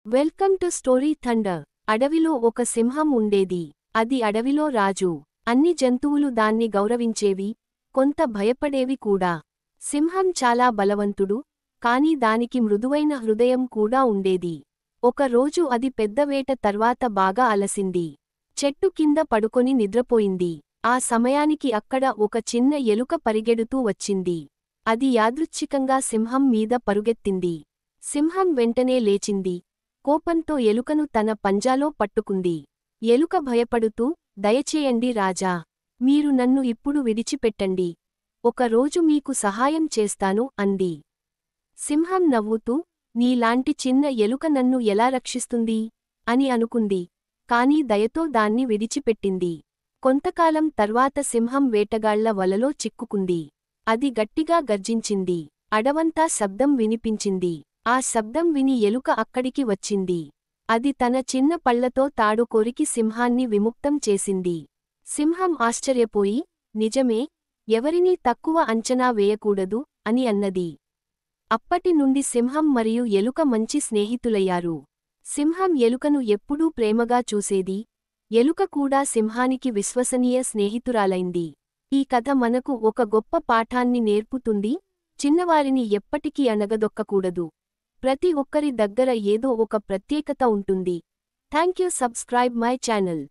Welcome to story thunder. అడవిలో ఒక సింహం ఉండేది. అది అడవిలో రాజు. అన్ని జంతువులు దాన్ని గౌరవించేవి, కొంత భయపడేవి కూడా. సింహం చాలా బలవంతుడు, కాని దానికి మృదువైన హృదయం కూడా ఉండేది. ఒక రోజు అది పెద్ద వేట తర్వాత బాగా అలసింది. చెట్టు కింద పడుకొని నిద్రపోయింది. ఆ సమయానికి అక్కడ ఒక చిన్న ఎలుక పరిగెడుతూ వచ్చింది. అది యాదృచ్ఛికంగా సింహం మీద పరుగెత్తింది. సింహం వెంటనే లేచింది. కోపంతో ఎలుకను తన పంజాలో పట్టుకుంది. ఎలుక భయపడుతూ, దయచేయండి రాజా, మీరు నన్ను ఇప్పుడు విడిచిపెట్టండి. ఒకరోజు మీకు సహాయం చేస్తాను అంది. సింహం నవ్వుతూ, నీలాంటి చిన్న ఎలుక నన్ను ఎలా రక్షిస్తుంది అని అనుకుంది. కాని దయతో దాన్ని విడిచిపెట్టింది. కొంతకాలం తర్వాత సింహం వేటగాళ్ల వలలో చిక్కుకుంది. అది గట్టిగా గర్జించింది. అడవంతా శబ్దం వినిపించింది. ఆ శబ్దం విని ఎలుక అక్కడికి వచ్చింది. అది తన చిన్న పళ్లతో తాడు కొరికి సింహాన్ని విముక్తం చేసింది. సింహం ఆశ్చర్యపోయి, నిజమే, ఎవరినీ తక్కువ అంచనా వేయకూడదు అని అన్నది. అప్పటి నుండి సింహం మరియు ఎలుక మంచి స్నేహితులయ్యారు. సింహం ఎలుకను ఎప్పుడూ ప్రేమగా చూసేది. ఎలుక కూడా సింహానికి విశ్వసనీయ స్నేహితురాలైంది. ఈ కథ మనకు ఒక గొప్ప పాఠాన్ని నేర్పుతుంది. చిన్నవారిని ఎప్పటికీ అణగదొక్కకూడదు. ప్రతి ఒక్కరి దగ్గర ఏదో ఒక ప్రత్యేకత ఉంటుంది. Thank you. Subscribe my channel.